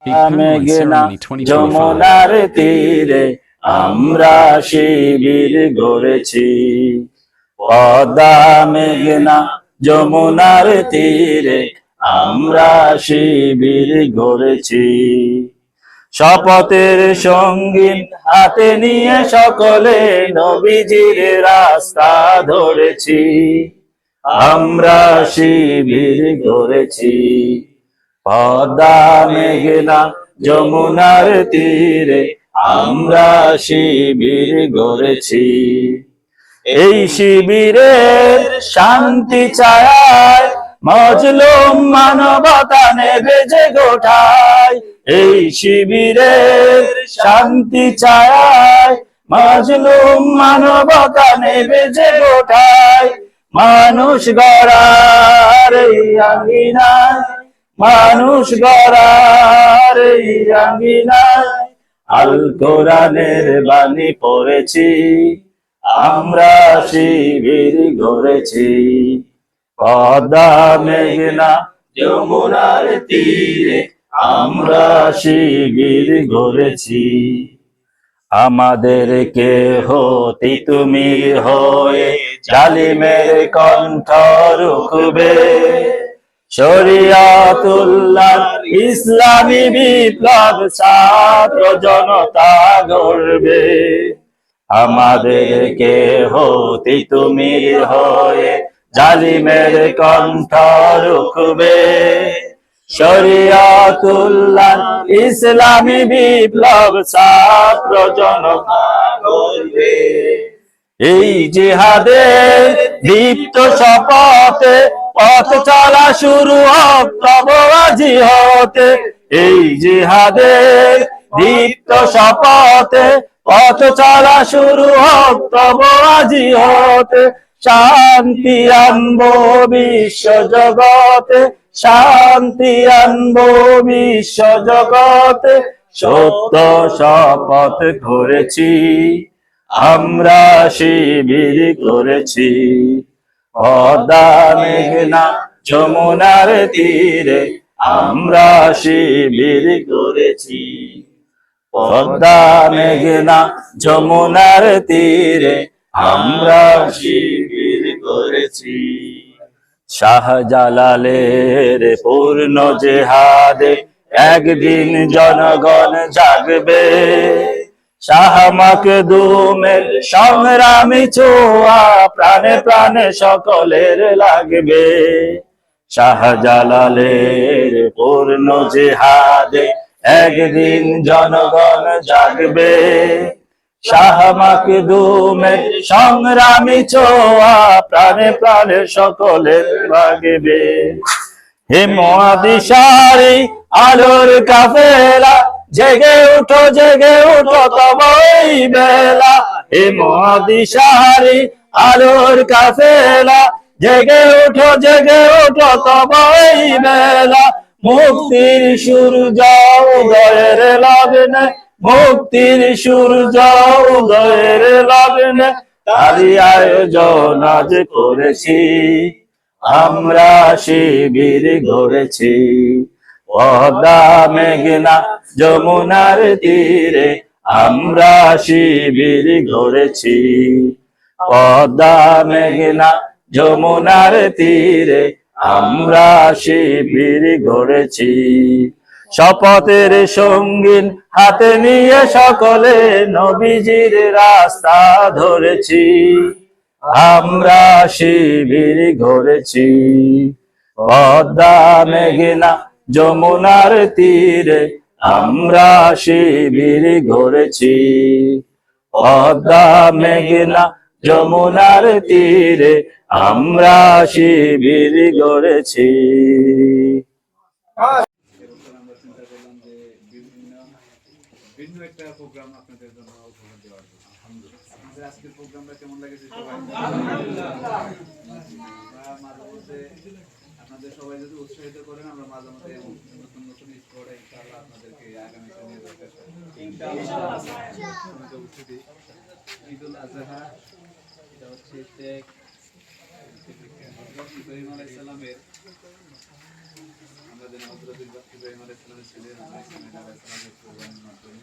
মেঘনা যমুনার তীরে আমরা শিবির গড়েছি। পদ্মা মেঘনা যমুনার তীরে আমরা শিবির গড়েছি। শপথের সঙ্গীন হাতে নিয়ে সকলে নবীজির রাস্তা ধরেছি। আমরা শিবির গড়েছি। পদ্মা মেঘনা যমুনার তীরে আমরা শিবির গড়েছি। এই শিবিরের শান্তি ছায়ায় মজলুম মানবতা নেবে যে গোঠায়। এই শিবিরের শান্তি ছায়ায় মজলুম মানবতা নেবে যে গোঠায়। মানুষ গড়ার এই আঙ্গিনায়, মানুষ গড়ার এই আঙ্গিনায় আল কোরআনের বাণী পড়েছি। আমরা শিবির গড়েছি। পদ্মা মেঘনা যমুনার তীরে আমরা শিবির গড়েছি। আমাদেরকে হতে তুমি হয়ে জালিমের কণ্ঠ রুখবে। শরিয়াতুল্লাহ ইসলামী বিপ্লব ছাত্র জনতা গড়বে। আমাদেরকে হতে তুমি হয়ে জালিমের কণ্ঠ রুখবে। শরিয়াতুল্লাহ ইসলামী বিপ্লব ছাত্র জনতা গড়বে। এই জিহাদের দীপ্ত শপথে পথ চলা শুরু হোক তব আজি হতে। এই জিহাদের দীপ্ত শপথে পথ চলা শুরু হোক তব আজি হতে। শান্তি আনবো বিশ্ব জগতে, শান্তি আনবো বিশ্ব জগতে। সত্য শপথ করেছি, আমরা শিবির করেছি। পদ্মা মেঘনা যমুনার তীরে আমরা শিবির করেছি। পদ্মা মেঘনা যমুনার তীরে আমরা শিবির করেছি। শাহজালালের পূর্ণ জেহাদে একদিন জনগণ জাগবে। শাহ মাকদুমের সংগ্রামী ছোঁয়া প্রাণে প্রাণে সকলের লাগবে। শাহজালালের পূর্ণ জেহাদে একদিন জনগণ জাগবে। শাহ মাকদুমের সংগ্রামী ছোঁয়া প্রাণে প্রাণে সকলের লাগবে। হে মুআদিশারি আলোর কাফেলা জেগে উঠো তব এই বেলা। হে মুআদিশারি আলোর কাফেলা জেগে উঠো তব এই বেলা। মুক্তির সূর্য উদয়ের লগ্নে, মুক্তির সূর্য উদয়ের লগ্নে তারই আয়োজন আজ করেছি। আমরা শিবির গড়েছি। পদ্মা মেঘনা যমুনার তীরে আমরা শিবির গড়েছি। পদ্মা মেঘনা যমুনার তীরে আমরা শিবির গড়েছি। শপথের সঙ্গীন হাতে নিয়ে সকলে নবীজির রাস্তা ধরেছি। আমরা শিবির গড়েছি। পদ্মা মেঘনা যমুনার তীরে আমরা শিবির গড়েছি। পদ্মা মেঘনা যমুনার তীরে আমরা শিবির গড়েছি। ভিন্ন একটা প্রোগ্রাম আপনাদের জন্য উপহার দেওয়ার জন্য আমাদের আজকের প্রোগ্রামটা কেমন লাগেছে সবাই? মাঝে মধ্যে আপনাদের সবাই যদি উৎসাহিত করেন আমরা মাঝে মধ্যে নতুন নতুন স্পটে ইনশাআল্লাহ আপনাদেরকে আগামী সময়ে ঈদুল আজহা, এটা হচ্ছে শেখ ইব্রাহিম আলাইহিস সালামের আমাদের যেন হযরত ইব্রাহিম আলাইহিস সালামের ছেলে হযরত ইসমাঈল আলাইহিস সালামের কুরবানির মাধ্যমে